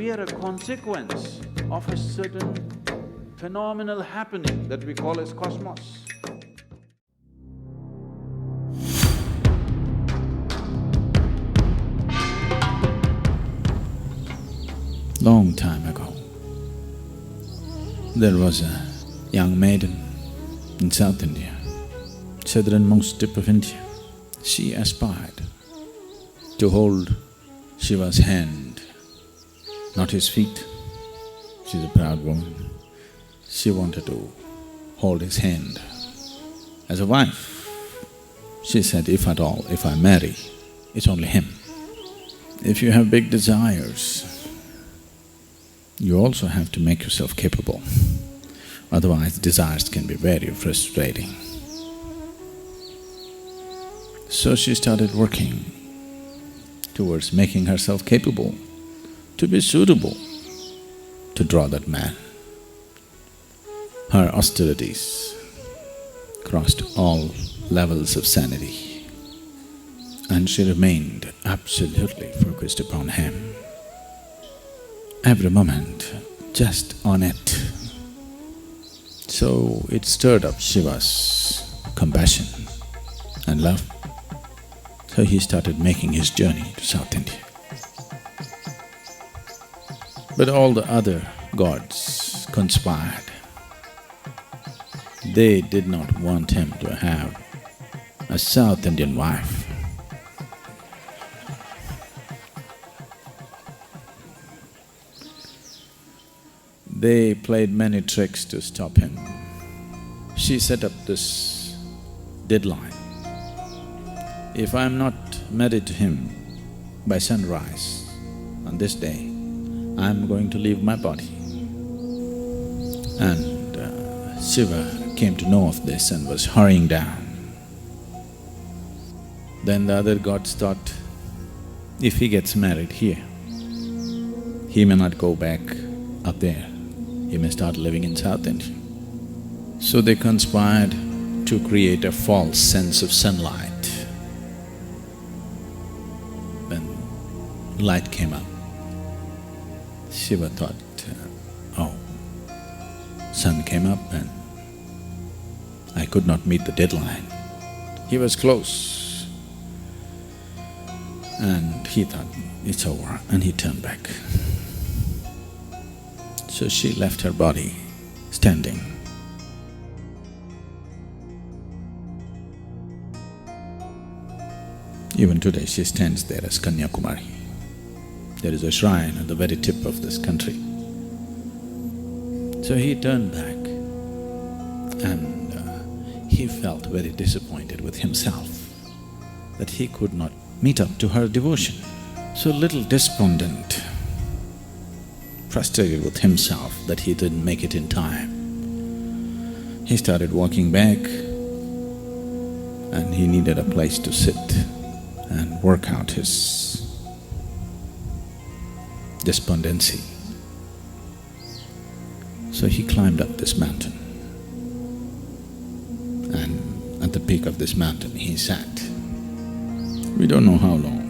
we are a consequence of a certain phenomenal happening that we call as cosmos. Long time ago, there was a young maiden in South India, southernmost tip of India. She aspired to hold Shiva's hand, not his feet. She's a proud woman. She wanted to hold his hand as a wife. She said, if at all, if I marry, it's only him. If you have big desires, you also have to make yourself capable, otherwise desires can be very frustrating. So she started working towards making herself capable, to be suitable to draw that man. Her austerities crossed all levels of sanity, and she remained absolutely focused upon him. Every moment, just on it. So it stirred up Shiva's compassion and love. So he started making his journey to South India. But all the other gods conspired. They did not want him to have a South Indian wife. They played many tricks to stop him. She set up this deadline. If I'm not married to him by sunrise on this day, I'm going to leave my body. And Shiva came to know of this and was hurrying down. Then the other gods thought, if he gets married here, he may not go back up there. He may start living in South India. So they conspired to create a false sense of sunlight. When light came up, Shiva thought, oh, sun came up and I could not meet the deadline. He was close and he thought, it's over, and he turned back. So she left her body standing. Even today she stands there as Kanyakumari. There is a shrine at the very tip of this country. So he turned back and he felt very disappointed with himself that he could not meet up to her devotion. So little despondent, frustrated with himself that he didn't make it in time. He started walking back and he needed a place to sit and work out his despondency. So he climbed up this mountain, and at the peak of this mountain he sat. We don't know how long,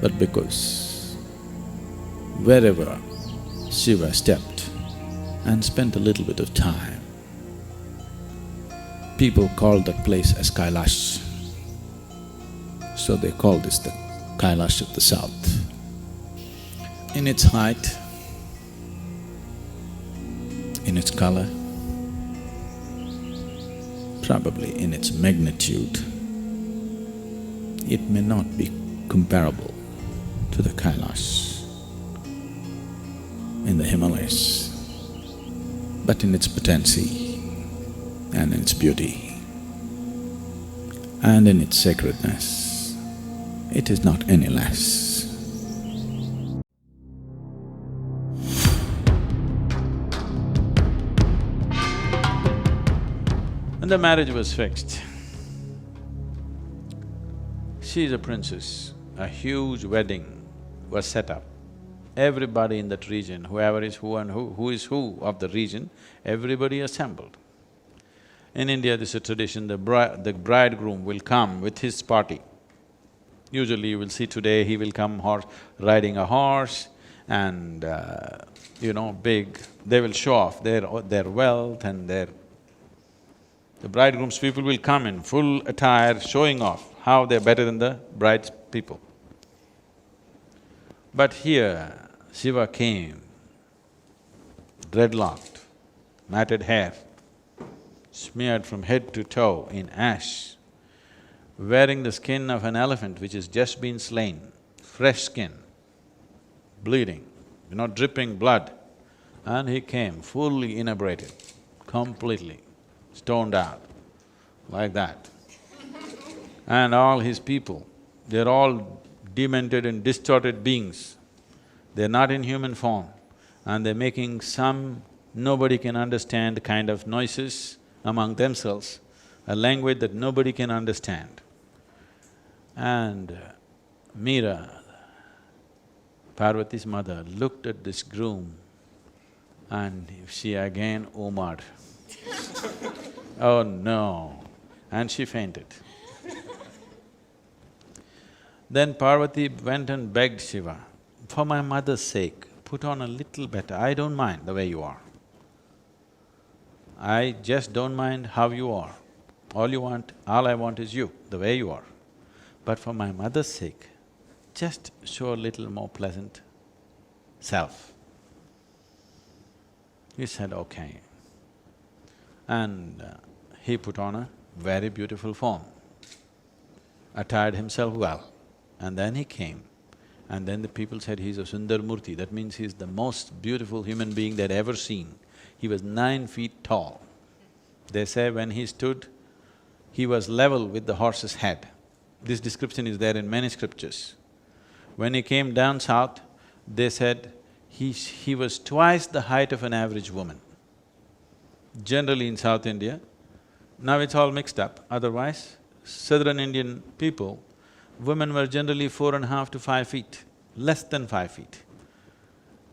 but because wherever Shiva stepped and spent a little bit of time, people called that place as Kailash. So they call this the Kailash of the South. In its height, in its color, probably in its magnitude, it may not be comparable to the Kailash in the Himalayas, but in its potency and in its beauty and in its sacredness, it is not any less. And the marriage was fixed. She is a princess. A huge wedding was set up. Everybody in that region, whoever is who and who is who of the region, everybody assembled. In India, this is a tradition, the bridegroom will come with his party. Usually you will see today he will come riding a horse, and big, they will show off their wealth and the bridegroom's people will come in full attire, showing off how they're better than the bride's people. But here, Shiva came, dreadlocked, matted hair, smeared from head to toe in ash, wearing the skin of an elephant which has just been slain, fresh skin, bleeding, dripping blood. And he came fully inebriated, completely stoned out, like that. And all his people, they're all demented and distorted beings. They're not in human form, and they're making some nobody can understand kind of noises among themselves, a language that nobody can understand. And Meera, Parvati's mother, looked at this groom and she again omaed. Oh no, and she fainted. Then Parvati went and begged Shiva, for my mother's sake, put on a little better, I don't mind the way you are. I just don't mind how you are. All I want is you, the way you are. But for my mother's sake, just show a little more pleasant self. He said, okay. And he put on a very beautiful form, attired himself well, and then he came. And then the people said he's a Sundar Murti, that means he's the most beautiful human being they'd ever seen. He was 9 feet tall. They say when he stood, he was level with the horse's head. This description is there in many scriptures. When he came down south, they said he was twice the height of an average woman. Generally in South India, now it's all mixed up, otherwise, southern Indian people, women were generally 4.5 to 5 feet, less than 5 feet.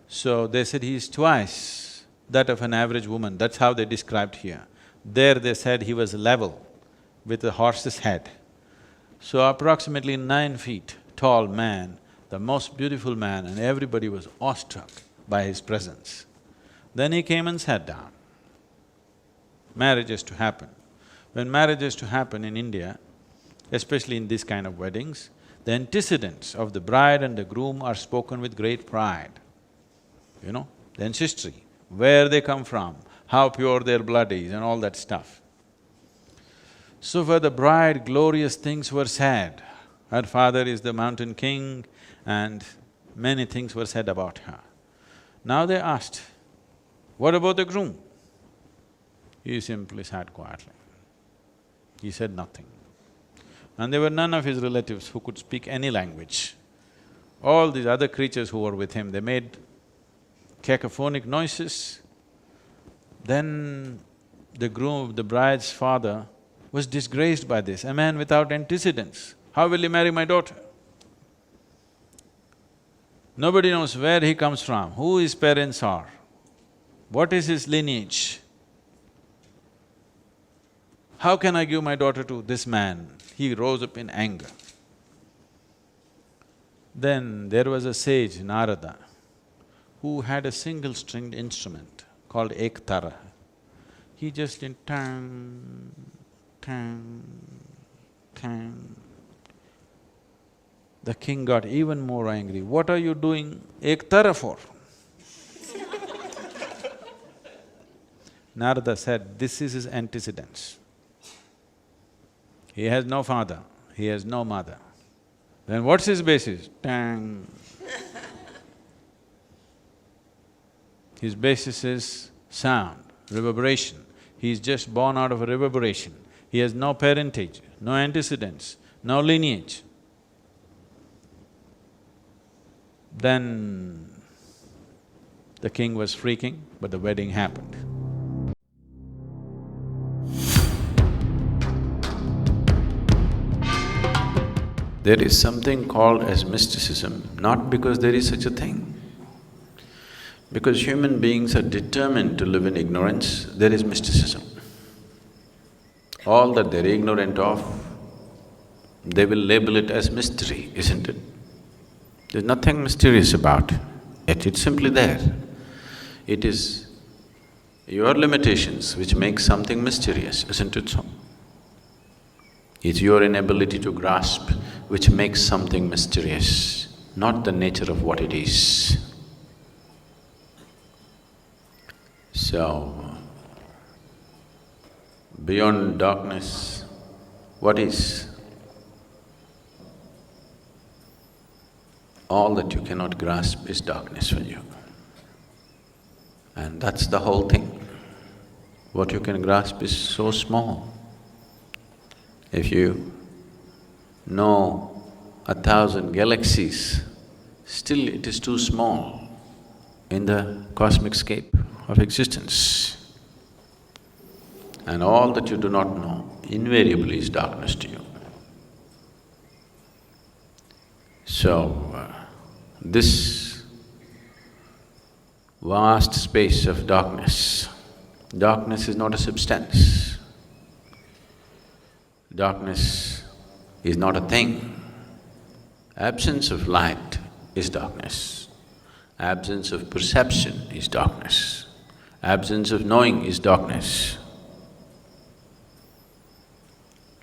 So they said he's twice that of an average woman, that's how they described here. There they said he was level with a horse's head. So approximately 9 feet tall man, the most beautiful man, and everybody was awestruck by his presence. Then he came and sat down. Marriage is to happen. When marriage is to happen in India, especially in this kind of weddings, the antecedents of the bride and the groom are spoken with great pride. The ancestry, where they come from, how pure their blood is and all that stuff. So for the bride, glorious things were said. Her father is the mountain king and many things were said about her. Now they asked, what about the groom? He simply sat quietly. He said nothing. And there were none of his relatives who could speak any language. All these other creatures who were with him, they made cacophonic noises. Then the groom, the bride's father, was disgraced by this, a man without antecedents. How will he marry my daughter? Nobody knows where he comes from, who his parents are, what is his lineage. How can I give my daughter to this man? He rose up in anger. Then there was a sage, Narada, who had a single-stringed instrument called ektara. He just did tang, tang, tang. The king got even more angry. What are you doing ektara for? Narada said, this is his antecedents. He has no father, he has no mother. Then what's his basis? Tang. His basis is sound, reverberation. He's just born out of a reverberation. He has no parentage, no antecedents, no lineage. Then the king was freaking, but the wedding happened. There is something called as mysticism, not because there is such a thing. Because human beings are determined to live in ignorance, there is mysticism. All that they're ignorant of, they will label it as mystery, isn't it? There's nothing mysterious about. yet it's simply there. It is your limitations which make something mysterious, isn't it so? It's your inability to grasp which makes something mysterious, not the nature of what it is. So, beyond darkness, what is? All that you cannot grasp is darkness for you. And that's the whole thing. What you can grasp is so small. If you know 1,000 galaxies, still it is too small in the cosmic scape of existence. And all that you do not know invariably is darkness to you. So, this vast space of darkness, darkness is not a substance. Darkness is not a thing. Absence of light is darkness. Absence of perception is darkness. Absence of knowing is darkness.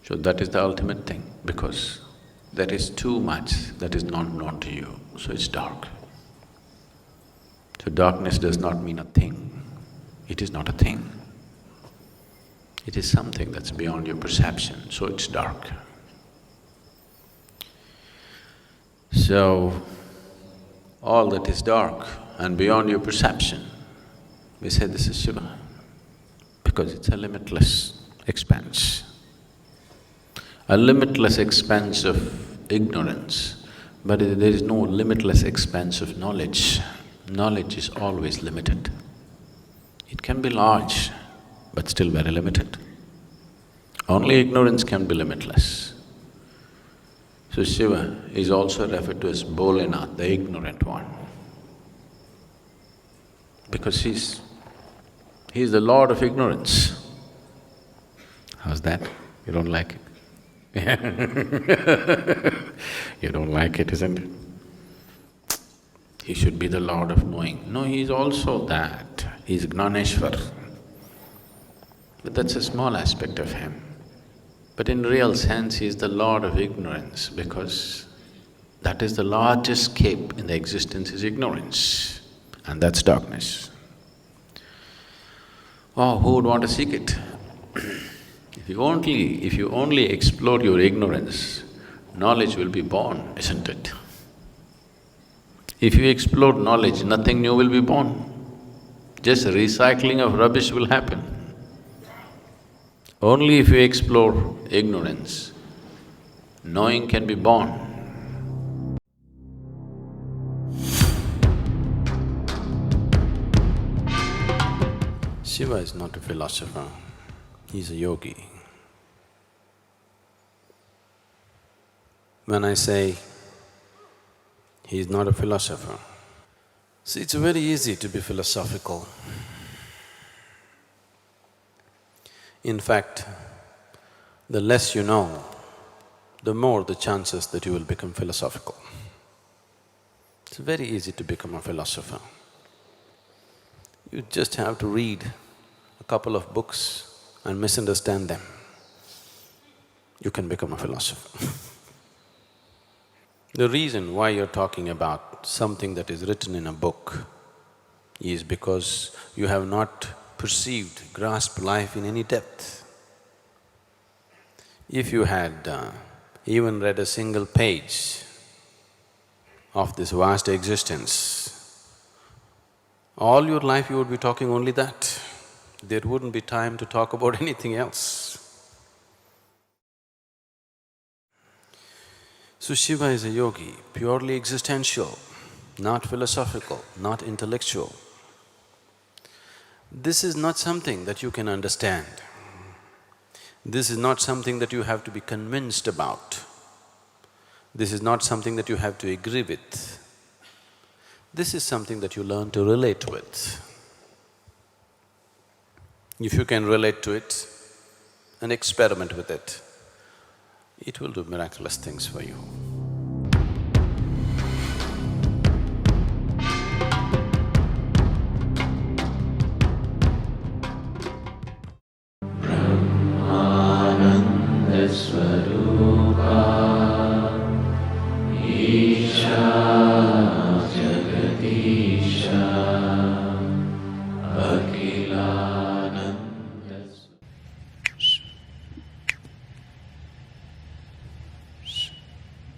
So that is the ultimate thing, because there is too much that is not known to you, so it's dark. So darkness does not mean a thing. It is not a thing. It is something that's beyond your perception, so it's dark. So, all that is dark and beyond your perception, we say this is Shiva, because it's a limitless expanse. A limitless expanse of ignorance, but there is no limitless expanse of knowledge. Knowledge is always limited. It can be large, but still very limited. Only ignorance can be limitless. So Shiva is also referred to as Bholinath, the ignorant one, because he's the lord of ignorance. How's that? You don't like it? You don't like it, isn't it? He should be the lord of knowing. No, he's also that. He's Gnaneshwar. But that's a small aspect of him. But in real sense, he is the lord of ignorance, because that is the largest scape in the existence is ignorance, and that's darkness. Oh, who would want to seek it? If you only explore your ignorance, knowledge will be born, isn't it? If you explore knowledge, nothing new will be born. Just recycling of rubbish will happen. Only if you explore ignorance, knowing can be born. Shiva is not a philosopher, he's a yogi. When I say he's not a philosopher, see, it's very easy to be philosophical. In fact, the less you know, the more the chances that you will become philosophical. It's very easy to become a philosopher. You just have to read a couple of books and misunderstand them. You can become a philosopher. The reason why you're talking about something that is written in a book is because you have not perceived, grasped life in any depth. If you had even read a single page of this vast existence, all your life you would be talking only that. There wouldn't be time to talk about anything else. So Shiva is a yogi, purely existential, not philosophical, not intellectual. This is not something that you can understand. This is not something that you have to be convinced about. This is not something that you have to agree with. This is something that you learn to relate with. If you can relate to it and experiment with it, it will do miraculous things for you. again.